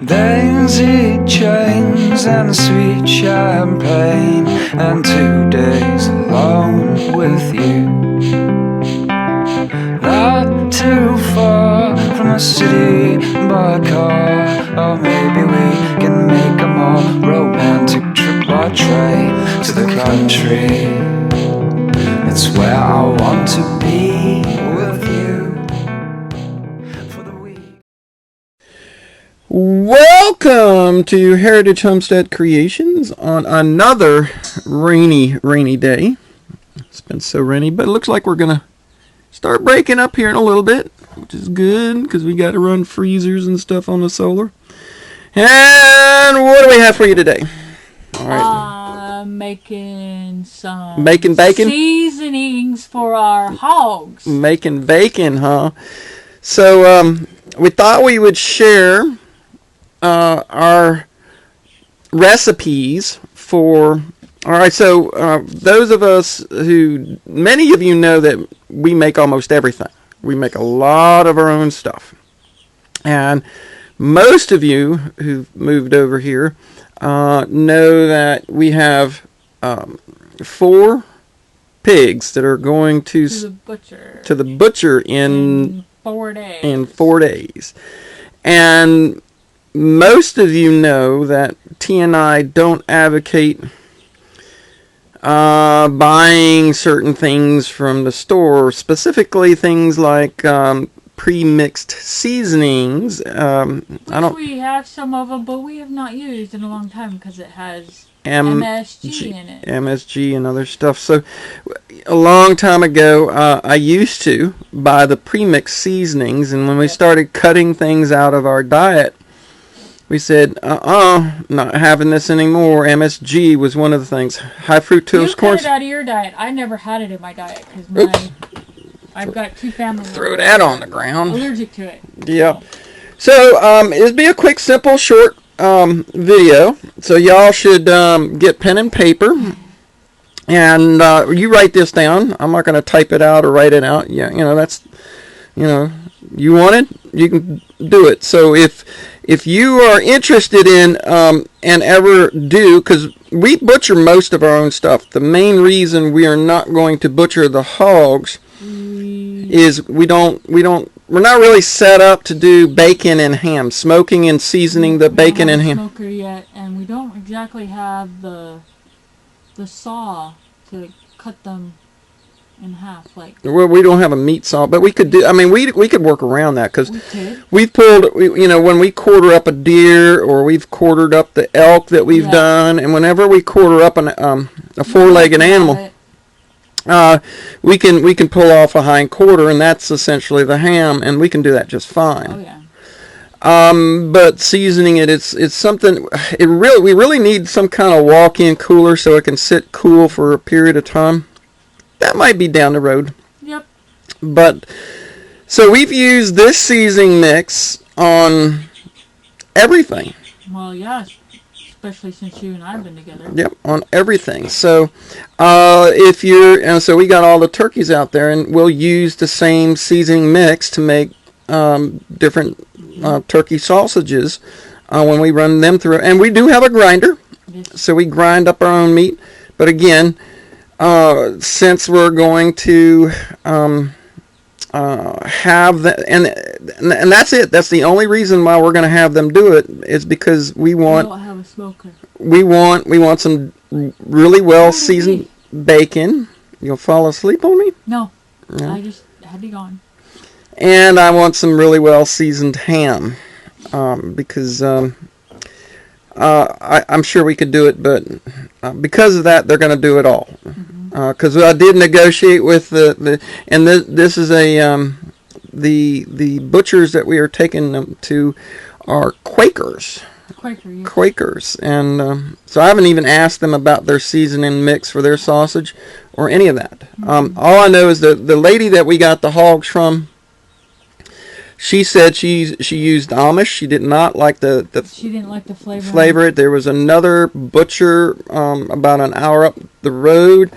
Daisy chains and sweet champagne, and 2 days alone with you. Not too far from the city by car, or maybe we can make a more romantic trip by train to the country. It's where I want to be with you for the week. Welcome to Heritage Homestead Creations on another rainy day. It's been so rainy, but it looks like we're gonna start breaking up here in a little bit, which is good because we got to run freezers and stuff on the solar. And what do we have for you today? All right. Making some bacon seasonings for our hogs. Making bacon, huh? So we thought we would share our recipes for. All right, so those of us who, many of you know that we make almost everything. We make a lot of our own stuff. And most of you who've moved over here know that we have 4 pigs that are going to the butcher in 4 days. In 4 days. And most of you know that T and I don't advocate buying certain things from the store, specifically things like pre-mixed seasonings. We have some of them, but we have not used in a long time because it has MSG in it. MSG and other stuff. So a long time ago, I used to buy the pre-mixed seasonings, and when we started cutting things out of our diet, we said, not having this anymore. MSG was one of the things. High fructose corn. You cut it out of your diet. I never had it in my diet because I've got 2 family members. Throw that on the ground. Allergic to it. Yeah. So it'd be a quick, simple, short video. So y'all should get pen and paper. And you write this down. I'm not going to type it out or write it out. Yeah, that's, you want it, you can do it. So if you are interested in and ever do, because we butcher most of our own stuff. The main reason we are not going to butcher the hogs is we're not really set up to do bacon and ham, smoking and seasoning the bacon and ham. Smoker yet, and we don't exactly have the saw to cut them in half. Well, we don't have a meat saw, but we could do. I mean, we could work around that because we've pulled. When we quarter up a deer or we've quartered up the elk that we've done, and whenever we quarter up a 4-legged animal, we can pull off a hind quarter, and that's essentially the ham, and we can do that just fine. Oh yeah. But seasoning it's something. We really need some kind of walk-in cooler so it can sit cool for a period of time. That might be down the road. Yep. But so we've used this seasoning mix on everything. Well, yeah, especially since you and I have been together. Yep, on everything. So so we got all the turkeys out there, and we'll use the same seasoning mix to make different turkey sausages when we run them through. And we do have a grinder, so we grind up our own meat. But again, since we're going to have that, and that's it. That's the only reason why we're going to have them do it is because we don't have a smoker. We want some really well seasoned bacon. You'll fall asleep on me? No. I just had to go on. And I want some really well seasoned ham, because I'm sure we could do it, but because of that, they're going to do it all. Because I did negotiate with this is the butchers that we are taking them to are Quakers. Quakers, and so I haven't even asked them about their seasoning mix for their sausage or any of that. All I know is that the lady that we got the hogs from, she said she used Amish. She did not like She didn't like the flavor. There was another butcher about an hour up the road.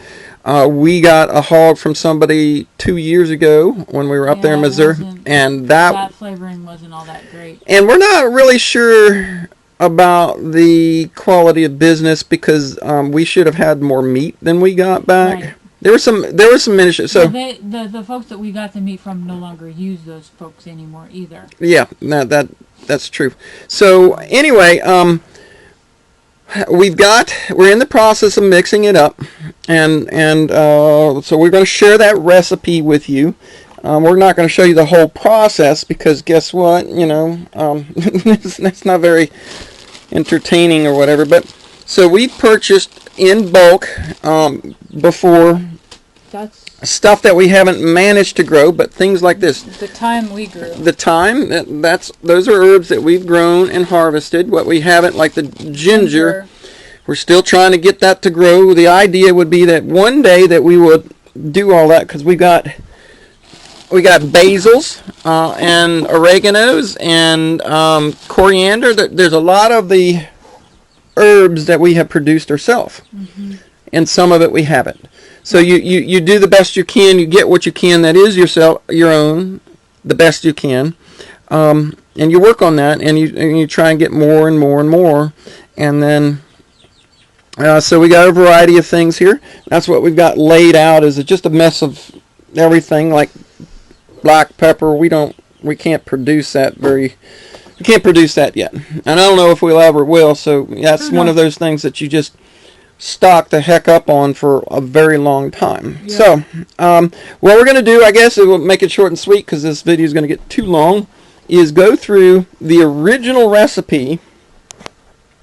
We got a hog from somebody 2 years ago when we were up there in it Missouri, wasn't- and that flavoring wasn't all that great. and we're not really sure about the quality of business because we should have had more meat than we got back. Right. There were some issues. So the folks that we got the meat from no longer use those folks anymore either. yeah, no, that's true. So anyway, we're in the process of mixing it up, and so we're going to share that recipe with you. We're not going to show you the whole process because guess what? It's not very entertaining or whatever. But so we purchased in bulk before That's stuff that we haven't managed to grow, but things like this. the time we grew. The thyme, those are herbs that we've grown and harvested. What we haven't, like the ginger, we're still trying to get that to grow. The idea would be that one day that we would do all that because we got basils and oreganos and coriander. There's a lot of the herbs that we have produced ourselves, and some of it we haven't. So you do the best you can. You get what you can that is your own, the best you can, and you work on that, and you try and get more and more and more, and then so we got a variety of things here. That's what we've got laid out is just a mess of everything like black pepper. We can't produce that yet, and I don't know if we'll ever will. So that's one of those things that you just stock the heck up on for a very long time. Yeah. So what we're going to do, I guess it will make it short and sweet because this video is going to get too long, is go through the original recipe,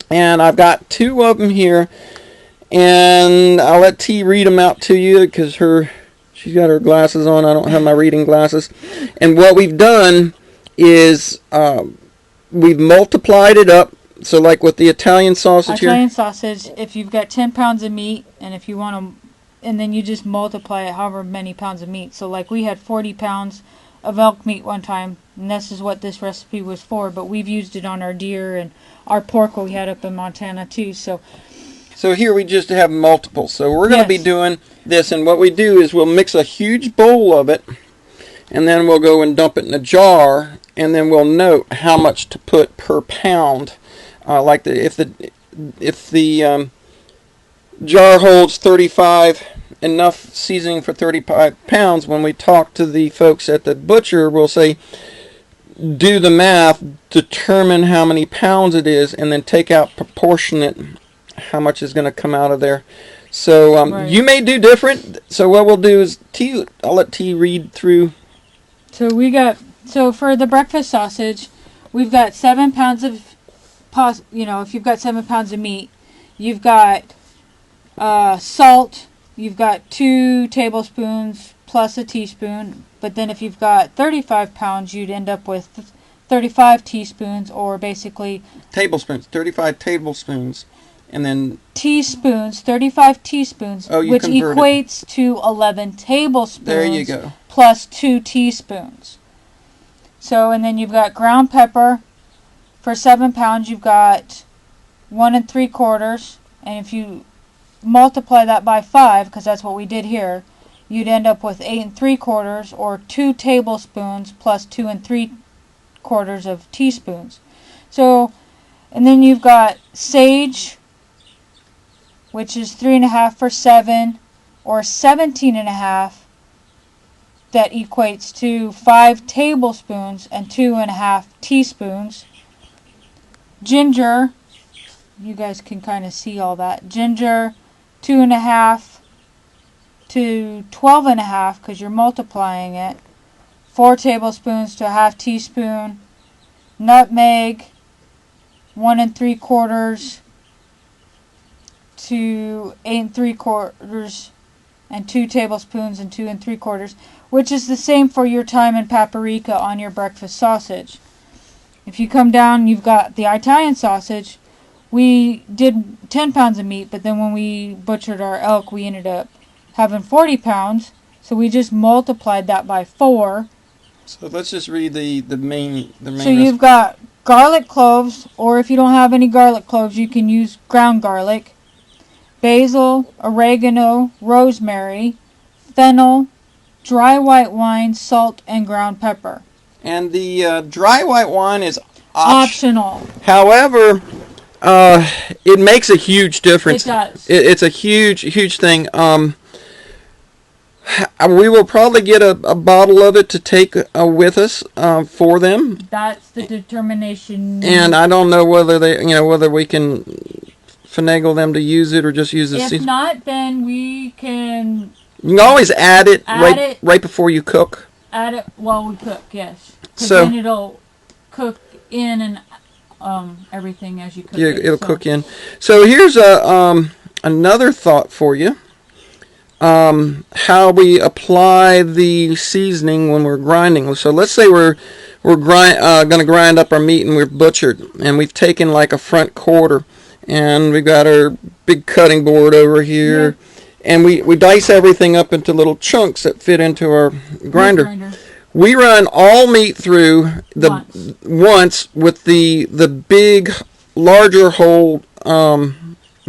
and I've got 2 of them here, and I'll let T read them out to you because she's got her glasses on. I don't have my reading glasses. And what we've done is we've multiplied it up. So like with the Italian sausage sausage, if you've got 10 pounds of meat, and if you want to, and then you just multiply it however many pounds of meat. So like we had 40 pounds of elk meat one time, and this is what this recipe was for, but we've used it on our deer and our pork we had up in Montana too. So here we just have multiple. So we're going to be doing this, and what we do is we'll mix a huge bowl of it, and then we'll go and dump it in a jar, and then we'll note how much to put per pound. If the jar holds 35, enough seasoning for 35 pounds, when we talk to the folks at the butcher, we'll say, do the math, determine how many pounds it is, and then take out proportionate how much is going to come out of there. So you may do different. So what we'll do is I'll let T read through. So for the breakfast sausage, we've got 7 pounds of if you've got 7 pounds of meat, you've got salt, you've got 2 tablespoons plus a teaspoon. But then if you've got 35 pounds, you'd end up with 35 teaspoons, or basically tablespoons, 35 tablespoons, and then teaspoons, 35 teaspoons, which equates to 11 tablespoons. There you go. Plus 2 teaspoons. So, and then you've got ground pepper. For 7 pounds, you've got 1 3/4, and if you multiply that by 5, because that's what we did here, you'd end up with 8 3/4, or 2 tablespoons plus 2 3/4 of teaspoons. So, and then you've got sage, which is 3.5 for 7, or 17.5. That equates to 5 tablespoons and 2.5 teaspoons. Ginger, you guys can kind of see all that. Ginger, 2.5 to 12.5, because you're multiplying it. 4 tablespoons to a half teaspoon. Nutmeg, 1 3/4 to 8 3/4, and 2 tablespoons and 2 3/4, which is the same for your thyme and paprika on your breakfast sausage. If you come down, you've got the Italian sausage. We did 10 pounds of meat, but then when we butchered our elk, we ended up having 40 pounds. So we just multiplied that by 4. So let's just read the main So you've got garlic cloves, or if you don't have any garlic cloves, you can use ground garlic. basil, oregano, rosemary, fennel, dry white wine, salt, and ground pepper. And the dry white wine is Optional. However, it makes a huge difference. It does. It's a huge thing. We will probably get a bottle of it to take with us for them. That's the determination. And I don't know whether whether we can finagle them to use it or just use the If not, then we can. You can always add it right before you cook. Add it while we cook, yes. So then it'll cook in and everything as you cook. Yeah, it'll cook in. So here's another thought for you. How we apply the seasoning when we're grinding. So let's say we're going to grind up our meat and we're butchered, and we've taken like a front quarter, and we've got our big cutting board over here. Yeah. And we dice everything up into little chunks that fit into our grinder. We run all meat through once with the big, larger hole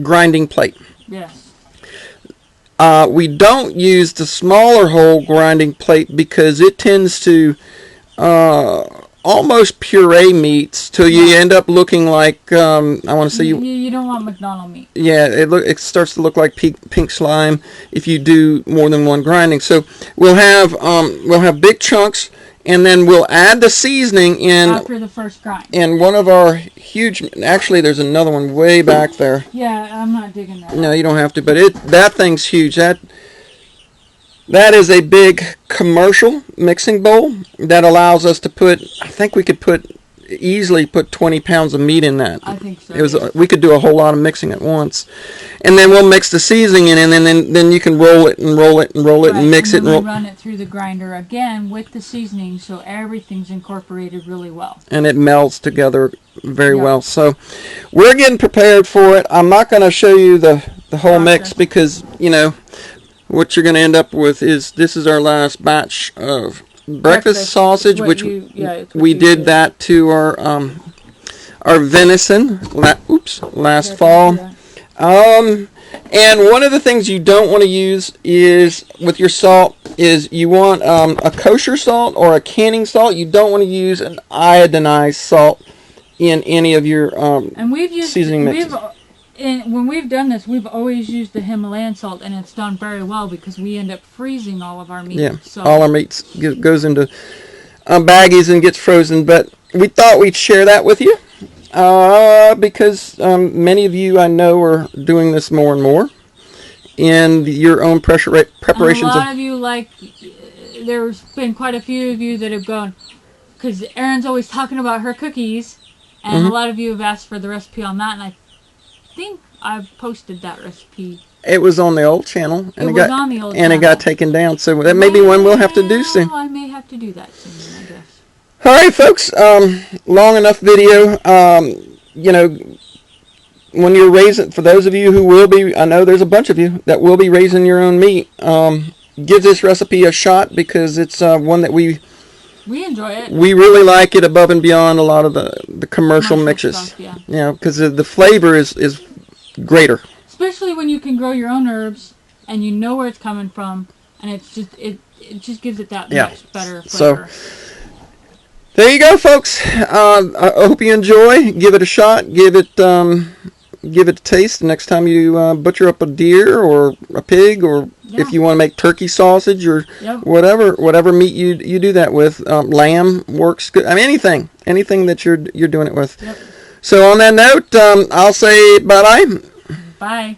grinding plate. Yes. We don't use the smaller hole grinding plate because it tends to almost puree meats till you end up looking like I want to say you don't want McDonald's meat. Yeah, it starts to look like pink slime if you do more than one grinding. So we'll have big chunks, and then we'll add the seasoning in after the first grind. And one of our huge, actually there's another one way back there. Yeah, I'm not digging that. No, you don't have to, but that thing's huge. That is a big commercial mixing bowl that allows us to put, I think we could easily put 20 pounds of meat in that. I think so. We could do a whole lot of mixing at once. And then we'll mix the seasoning in, and then you can roll it and roll it and roll it and mix it. And run it through the grinder again with the seasoning so everything's incorporated really well. And it melts together very well. So we're getting prepared for it. I'm not going to show you the whole mix because, what you're going to end up with is this is our last batch of breakfast sausage, which we did that to our venison last fall. And one of the things you don't want to use is with your salt is you want a kosher salt or a canning salt. You don't want to use an iodinized salt in any of your and we've used seasoning mixes. When we've done this, we've always used the Himalayan salt, and it's done very well because we end up freezing all of our meat. Yeah, so all our meat goes into baggies and gets frozen. But we thought we'd share that with you because many of you I know are doing this more and more in your own preparations. And a lot of you, there's been quite a few of you that have gone, because Erin's always talking about her cookies, and a lot of you have asked for the recipe on that, and I think I've posted that recipe. It was on the old channel, and it got taken down. So that may be one we'll have to do soon. I may have to do that soon, I guess. All right, folks. Long enough video. When you're raising, for those of you who will be, I know there's a bunch of you that will be raising your own meat. Give this recipe a shot because it's one that we enjoy it. We really like it above and beyond a lot of the commercial mixes. Stuff, because the flavor is greater. Especially when you can grow your own herbs and you know where it's coming from, and it just gives it that much better flavor. So there you go, folks. I hope you enjoy. Give it a shot. Give it a taste the next time you butcher up a deer or a pig, or if you want to make turkey sausage or whatever meat you do that with. Lamb works good. I mean, anything that you're doing it with. Yep. So on that note, I'll say bye-bye. Bye.